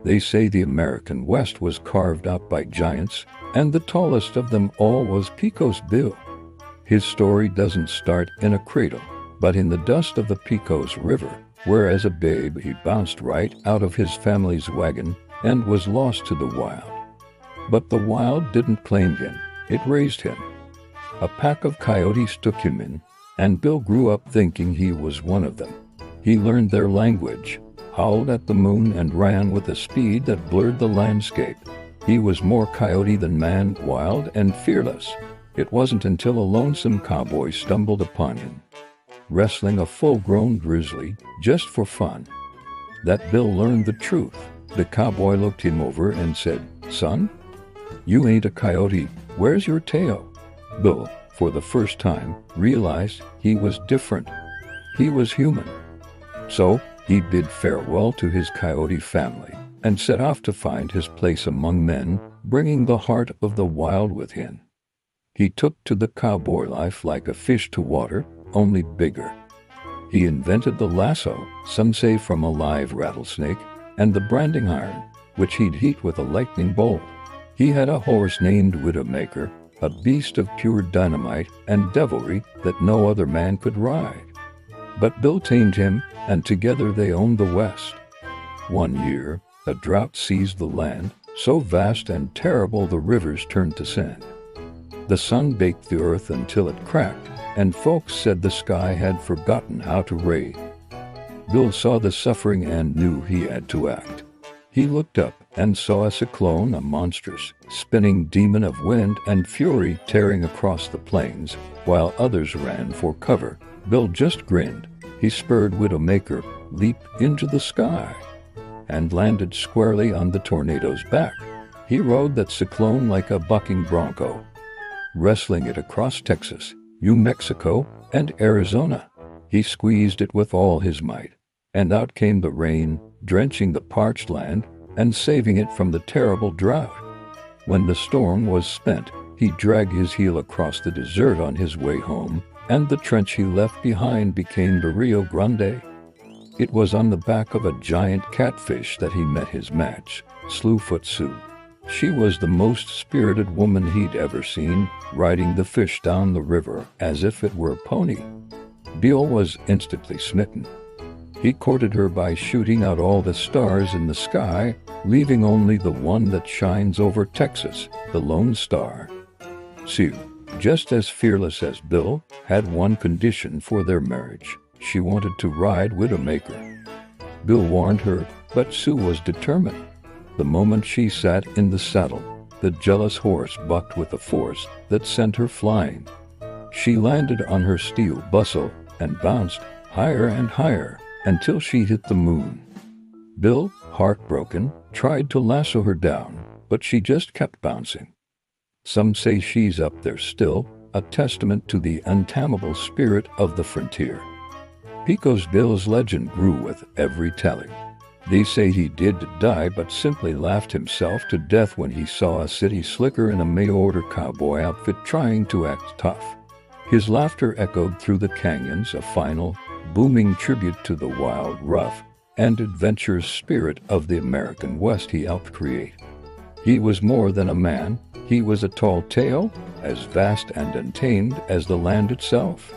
They say the American West was carved out by giants, and the tallest of them all was Pecos Bill. His story doesn't start in a cradle, but in the dust of the Pecos River, where as a babe he bounced right out of his family's wagon and was lost to the wild. But the wild didn't claim him, it raised him. A pack of coyotes took him in, and Bill grew up thinking he was one of them. He learned their language, howled at the moon, and ran with a speed that blurred the landscape. He was more coyote than man, wild and fearless. It wasn't until a lonesome cowboy stumbled upon him, wrestling a full-grown grizzly just for fun, that Bill learned the truth. The cowboy looked him over and said, "Son, you ain't a coyote. Where's your tail?" Bill, for the first time, realized he was different. He was human. So he bid farewell to his coyote family and set off to find his place among men, bringing the heart of the wild with him. He took to the cowboy life like a fish to water, only bigger. He invented the lasso, some say from a live rattlesnake, and the branding iron, which he'd heat with a lightning bolt. He had a horse named Widowmaker, a beast of pure dynamite and devilry that no other man could ride. But Bill tamed him, and together they owned the West. One year, a drought seized the land, so vast and terrible the rivers turned to sand. The sun baked the earth until it cracked, and folks said the sky had forgotten how to rain. Bill saw the suffering and knew he had to act. He looked up and saw a cyclone, a monstrous, spinning demon of wind and fury tearing across the plains, while others ran for cover. Bill just grinned. He spurred Widowmaker, leaped into the sky, and landed squarely on the tornado's back. He rode that cyclone like a bucking bronco, wrestling it across Texas, New Mexico, and Arizona. He squeezed it with all his might, and out came the rain, drenching the parched land and saving it from the terrible drought. When the storm was spent, he dragged his heel across the desert on his way home, and the trench he left behind became the Rio Grande. It was on the back of a giant catfish that he met his match, Slewfoot Sue. She was the most spirited woman he'd ever seen, riding the fish down the river as if it were a pony. Bill was instantly smitten. He courted her by shooting out all the stars in the sky, leaving only the one that shines over Texas, the Lone Star. Sue, just as fearless as Bill, had one condition for their marriage. She wanted to ride Widowmaker. Bill warned her, but Sue was determined. The moment she sat in the saddle, the jealous horse bucked with a force that sent her flying. She landed on her steel bustle and bounced higher and higher until she hit the moon. Bill, heartbroken, tried to lasso her down, but she just kept bouncing. Some say she's up there still, a testament to the untamable spirit of the frontier. Pecos Bill's legend grew with every telling. They say he did die but simply laughed himself to death when he saw a city slicker in a mail-order cowboy outfit trying to act tough. His laughter echoed through the canyons, a final, booming tribute to the wild, rough, and adventurous spirit of the American West he helped create. He was more than a man, he was a tall tale, as vast and untamed as the land itself.